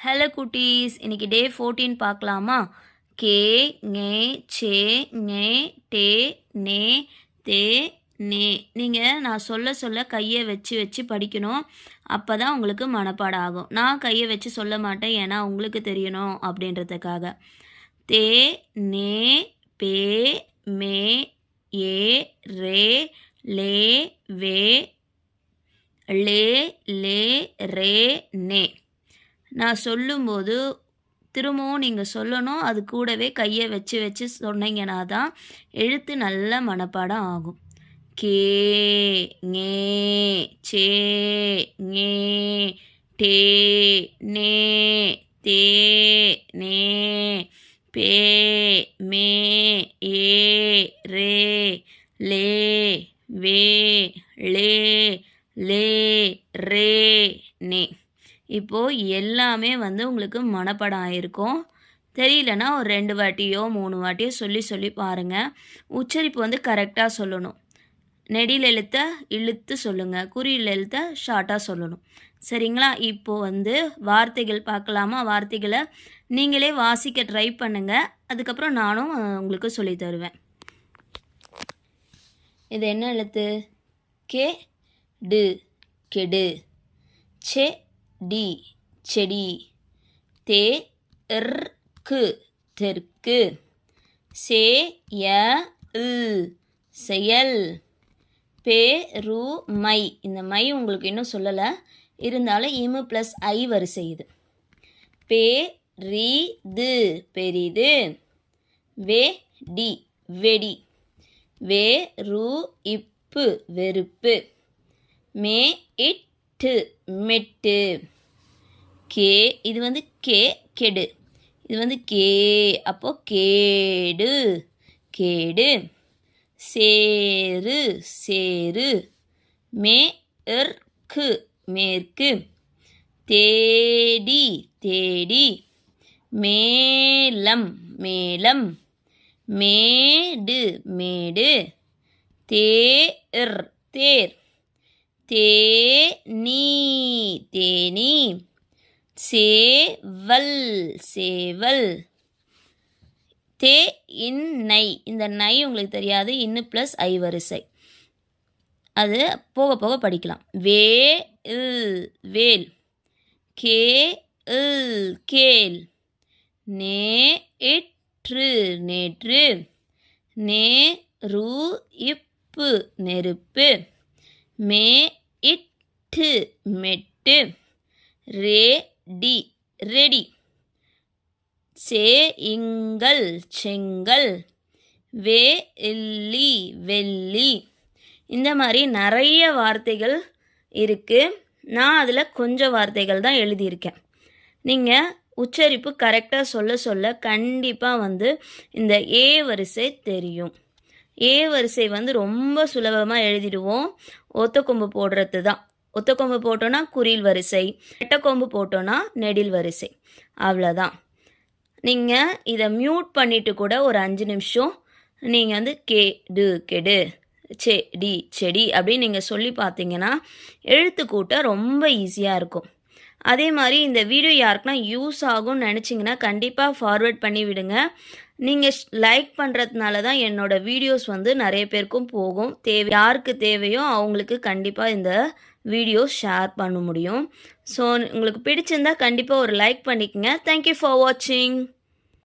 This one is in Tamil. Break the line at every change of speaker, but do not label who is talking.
ஹலோ குட்டீஸ், இன்னைக்கு டே 14 பார்க்கலாமா? கே ஞே சே ஞே டே நே தே நே. நீங்கள் நான் சொல்ல சொல்ல கையை வச்சு வச்சு படிக்கணும். அப்போ தான் உங்களுக்கு மனப்பாடம் ஆகும். நான் கையை வச்சு சொல்ல மாட்டேன், ஏன்னா உங்களுக்கு தெரியணும் அப்படின்றதுக்காக. தே நே பே மே ஏ ரே லே வே லே லே ரே நே. நான் சொல்லும்போது திரும்பவும் நீங்கள் சொல்லணும். அது கூடவே கையை வச்சு வச்சு சொன்னீங்கன்னா தான் எழுத்து நல்ல மனப்பாடம் ஆகும். கே ஞே சே ஞே டே நே தே நே பே மே ஏ ரே லே வே லே லே ரே நே. இப்போது எல்லாமே உங்களுக்கு மனப்பாடம் ஆகிருக்கும். தெரியலனா ஒரு 2 வாட்டியோ 3 வாட்டியோ சொல்லி சொல்லி பாருங்கள். உச்சரிப்பு கரெக்டாக சொல்லணும். நெடில் எழுத்தை இழுத்து சொல்லுங்கள், குறியில் எழுத்தை ஷார்ட்டாக சொல்லணும். சரிங்களா? இப்போது வார்த்தைகள் பார்க்கலாமா? வார்த்தைகளை நீங்களே வாசிக்க ட்ரை பண்ணுங்கள். அதுக்கப்புறம் நானும் உங்களுக்கு சொல்லி தருவேன். இது என்ன எழுத்து? கே டு கெடு. சே டி செடி. தே க்கு தெற்கு. சே ய இல் செயல். பெருமை. இந்த மை உங்களுக்கு இன்னும் சொல்லலை, இருந்தாலும் இமு ப்ளஸ் ஐ வரிசை இது. பெரிது பெரிது. வெடி வெடி. வேறு இப்பு வெறுப்பு. மே இட்டு மெட்டு. கே இது கே கெடு. இது கே, அப்போது கேடு கேடு. சேரு சேரு. மேற்கு மேற்கு. தேடி தேடி. மேலம் மேலம். மேடு மேடு. தேர் தேர். தேனீ தேனி. சேவல் சேவல். தே இன் நை. இந்த நை உங்களுக்கு தெரியாது, இன்னு ப்ளஸ் ஐ வரிசை. அது போக போக படிக்கலாம். வே இல் வேல். கே இல் கேல். நே இற்று நேற்று. நேரு இப்பு நெருப்பு. மே இட்டு மெட்டு. Ready ready. சேயுங்கள் செங்கல். வெள்ளி வெள்ளி. இந்த மாதிரி நிறைய வார்த்தைகள் இருக்குது. நான் அதில் கொஞ்சம் வார்த்தைகள் தான் எழுதியிருக்கேன். நீங்கள் உச்சரிப்பு கரெக்டாக சொல்ல சொல்ல கண்டிப்பாக இந்த ஏ வரிசை தெரியும். ஏ வரிசை ரொம்ப சுலபமாக எழுதிடுவோம். ஒத்தக்கொம்பு போடுறது தான். ஒத்தக்கொம்பு போட்டோன்னா குறில் வரிசை, ரெட்டைக்கொம்பு போட்டோன்னா நெடில் வரிசை. அவ்வளோதான். நீங்கள் இதை மியூட் பண்ணிவிட்டு கூட ஒரு 5 நிமிஷம் நீங்கள் கே டு கெடு செடி செடி அப்படின்னு நீங்கள் சொல்லி பார்த்தீங்கன்னா எழுத்து கூட்ட ரொம்ப ஈஸியாக இருக்கும். அதே மாதிரி இந்த வீடியோ யாருக்குன்னா யூஸ் ஆகும்னு நினச்சிங்கன்னா கண்டிப்பாக ஃபார்வேர்ட் பண்ணி விடுங்க. நீங்கள் லைக் பண்ணுறதுனால தான் என்னோடய வீடியோஸ் நிறைய பேருக்கும் போகும். யாருக்கு தேவையோ அவங்களுக்கு கண்டிப்பாக இந்த வீடியோ ஷேர் பண்ண முடியும். ஸோ உங்களுக்கு பிடிச்சிருந்தா கண்டிப்பாக ஒரு லைக் பண்ணிக்கங்க. தேங்க்யூ ஃபார் வாட்சிங்.